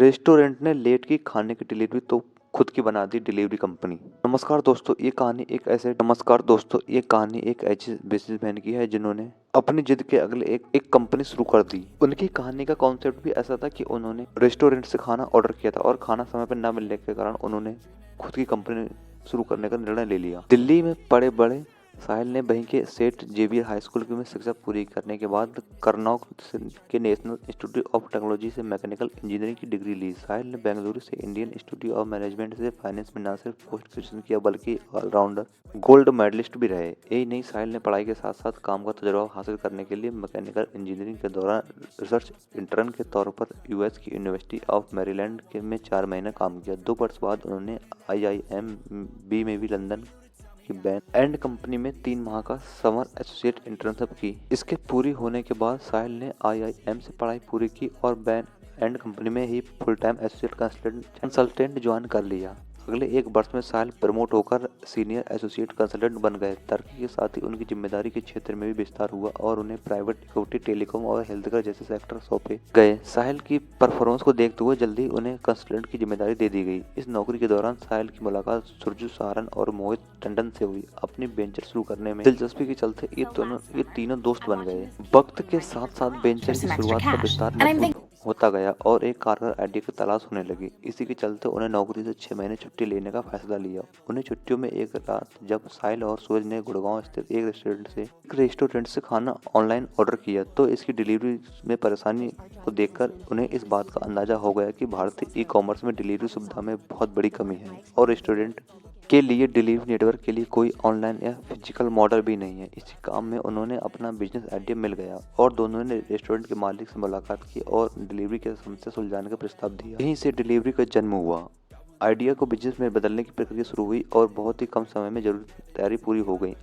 Restaurant ने late की खाने की डिलीवरी तो खुद की बना दी डिलीवरी कंपनी। नमस्कार दोस्तों, ये कहानी एक ऐसे बिजनेसमैन की है जिन्होंने अपनी जिद के अगले एक कंपनी शुरू कर दी। उनकी कहानी का कॉन्सेप्ट भी ऐसा था कि उन्होंने रेस्टोरेंट से खाना ऑर्डर किया था और खाना समय पर न मिलने के कारण उन्होंने खुद की कंपनी शुरू करने का निर्णय ले लिया। दिल्ली में पड़े बड़े साहिल ने वहीं के सेठ जेवियर हाई स्कूल में शिक्षा पूरी करने के बाद करनौल के नेशनल इंस्टीट्यूट ऑफ टेक्नोलॉजी से मैकेनिकल इंजीनियरिंग की डिग्री ली। साहिल ने बेंगलुरु से इंडियन इंस्टीट्यूट ऑफ मैनेजमेंट से फाइनेंस में न सिर्फ पोस्ट ग्रेजुएशन किया बल्कि ऑलराउंडर गोल्ड मेडलिस्ट भी रहे। यही नहीं, साहिल ने पढ़ाई के साथ साथ काम का तजुर्बा हासिल करने के लिए मैकेनिकल इंजीनियरिंग के दौरान रिसर्च इंटर्न के तौर पर यूएस की यूनिवर्सिटी ऑफ मैरीलैंड में 4 महीने काम किया। 2 वर्ष बाद उन्होंने IIM-B में भी लंदन की बैन एंड कंपनी में 3 माह का समर एसोसिएट इंटर्नशिप की। इसके पूरी होने के बाद साहिल ने IIM से पढ़ाई पूरी की और बैन एंड कंपनी में ही full time associate consultant join कर लिया। अगले 1 वर्ष में साहिल प्रमोट होकर सीनियर एसोसिएट कंसल्टेंट बन गए। तरक्की के साथ ही उनकी जिम्मेदारी के क्षेत्र में भी विस्तार हुआ और उन्हें प्राइवेट इक्विटी, टेलीकॉम और हेल्थकेयर जैसे सेक्टर सौंपे गए। साहिल की परफॉर्मेंस को देखते हुए जल्दी उन्हें कंसल्टेंट की जिम्मेदारी दे दी गई। इस नौकरी के दौरान साहिल की मुलाकात सुरजू सहारन और मोहित टंडन से हुई। अपनी वेंचर शुरू करने में दिलचस्पी के चलते ये तीनों दोस्त बन गए। वक्त के साथ साथ वेंचर की शुरुआत का विस्तार मजबूत होता गया और एक कारगर आइडिया की तलाश होने लगी। इसी के चलते उन्हें नौकरी से 6 महीने छुट्टी लेने का फैसला लिया। उन्हें छुट्टियों में एक रात जब साहिल और सूरज ने गुड़गांव स्थित एक रेस्टोरेंट से खाना ऑनलाइन ऑर्डर किया तो इसकी डिलीवरी में परेशानी को देखकर उन्हें इस बात का अंदाजा हो गया कि भारतीय ई-कॉमर्स में डिलीवरी सुविधा में बहुत बड़ी कमी है और रेस्टोरेंट के लिए डिलीवरी नेटवर्क के लिए कोई ऑनलाइन या फिजिकल मॉडल भी नहीं है। इसी काम में उन्होंने अपना बिजनेस आइडिया मिल गया और दोनों ने रेस्टोरेंट के मालिक से मुलाकात की और डिलीवरी की समस्या सुलझाने का प्रस्ताव दिया। यहीं से डिलीवरी का जन्म हुआ। आइडिया को बिजनेस में बदलने की प्रक्रिया शुरू हुई और बहुत ही कम समय में जरूरी तैयारी पूरी हो गई।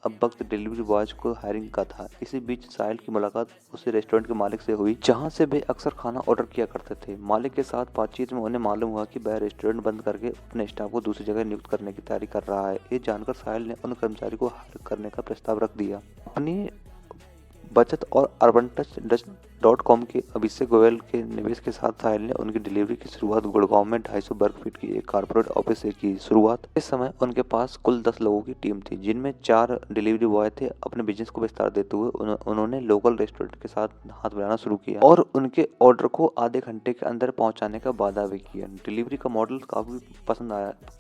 अब वक्त डिलीवरी बॉयज को हायरिंग का था। इसी बीच साहिल की मुलाकात उसी रेस्टोरेंट के मालिक से हुई जहां से वे अक्सर खाना ऑर्डर किया करते थे। मालिक के साथ बातचीत में उन्हें मालूम हुआ कि वह रेस्टोरेंट बंद करके अपने स्टाफ को दूसरी जगह नियुक्त करने की तैयारी कर रहा है। ये जानकर साहिल ने उन कर्मचारी को हायर करने का प्रस्ताव रख दिया। अपनी बचत और urbantouch.com के अभिषेक गोयल के निवेश के साथ साहिल ने उनकी डिलीवरी की शुरुआत गुड़गांव में 250 वर्ग फीट की एक कॉर्पोरेट ऑफिस से की। शुरुआत इस समय उनके पास कुल 10 लोगों की टीम थी, जिनमें 4 डिलीवरी बॉय थे। अपने बिजनेस को विस्तार देते हुए उन्होंने लोकल रेस्टोरेंट के साथ हाथ मिलाना शुरू किया और उनके ऑर्डर को आधे घंटे के अंदर पहुंचाने का वादा भी किया। डिलीवरी का मॉडल काफी पसंद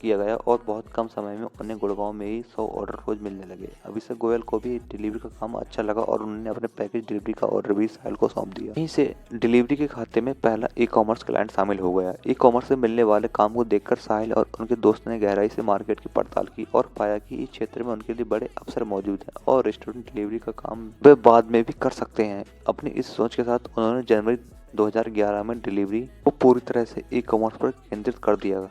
किया गया और बहुत कम समय में उन्हें गुड़गांव में ही 100 ऑर्डर रोज मिलने लगे। अभिषेक गोयल को भी डिलीवरी का काम अच्छा लगा और उन्होंने अपने पैकेज डिलीवरी का ऑर्डर भी साहिल को सौंप दिया। यहीं से डिलीवरी के खाते में पहला ई-कॉमर्स क्लाइंट शामिल हो गया। ई-कॉमर्स से मिलने वाले काम को देखकर साहिल और उनके दोस्त ने गहराई से मार्केट की पड़ताल की और पाया कि इस क्षेत्र में उनके लिए बड़े अवसर मौजूद हैं और रेस्टोरेंट डिलीवरी का काम वे बाद में भी कर सकते हैं। अपनी इस सोच के साथ उन्होंने जनवरी 2011 में डिलीवरी को पूरी तरह से ई-कॉमर्स पर केंद्रित कर दिया।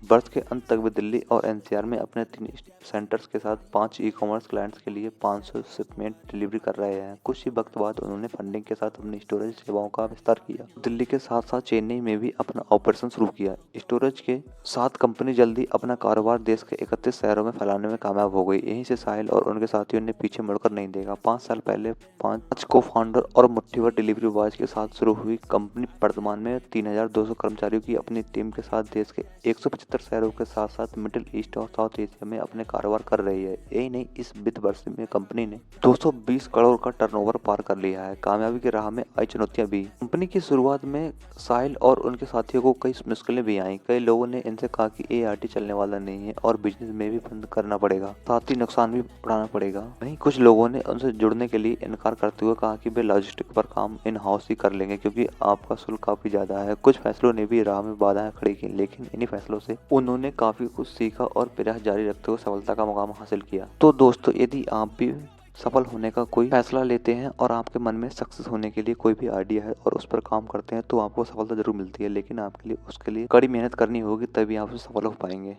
वर्ष के अंत तक वे दिल्ली और एनसीआर में अपने 3 सेंटर्स के साथ 5 ई-कॉमर्स क्लाइंट्स के लिए 500 शिपमेंट डिलीवरी कर रहे हैं। कुछ ही वक्त बाद उन्होंने फंडिंग के साथ अपनी स्टोरेज सेवाओं का विस्तार किया। दिल्ली के साथ साथ चेन्नई में भी अपना ऑपरेशन शुरू किया। स्टोरेज के साथ कंपनी जल्दी अपना कारोबार देश के 31 शहरों में फैलाने में कामयाब हो गई। यहीं से साहिल और उनके साथियों ने पीछे मुड़कर नहीं देखा। 5 साल पहले 5 को फाउंडर और मुट्ठीभर डिलीवरी बॉयज के साथ शुरू हुई कंपनी वर्तमान में 3200 कर्मचारियों की अपनी टीम के साथ देश के 175 शहरों के साथ साथ मिडिल ईस्ट और साउथ एशिया में अपने कारोबार कर रही है। यही नहीं, इस वित्त वर्ष में कंपनी ने 220 करोड़ का टर्नओवर पार कर लिया है। कामयाबी की राह में आई चुनौतियां भी। कंपनी की शुरुआत में साहिल और उनके साथियों को कई मुश्किलें भी आई। कई लोगों ने इनसे कहा कि ART चलने वाला नहीं है और बिजनेस में भी बंद करना पड़ेगा, साथ ही नुकसान भी उठाना पड़ेगा। वहीं कुछ लोगों ने उनसे जुड़ने के लिए इनकार करते हुए कहा कि वे लॉजिस्टिक पर काम इन हाउस ही कर लेंगे क्योंकि आपका शुल्क काफी ज्यादा है। कुछ फैसलों ने भी राह में बाधाएं खड़ी की, लेकिन इन्हीं फैसलों से उन्होंने काफी कुछ सीखा और प्रयास जारी रखते हुए सफलता का मुकाम हासिल किया। तो दोस्तों, यदि आप भी सफल होने का कोई फैसला लेते हैं और आपके मन में सक्सेस होने के लिए कोई भी आइडिया है और उस पर काम करते हैं तो आपको सफलता जरूर मिलती है, लेकिन आपके लिए उसके लिए कड़ी मेहनत करनी होगी, तभी आप सफल हो पाएंगे।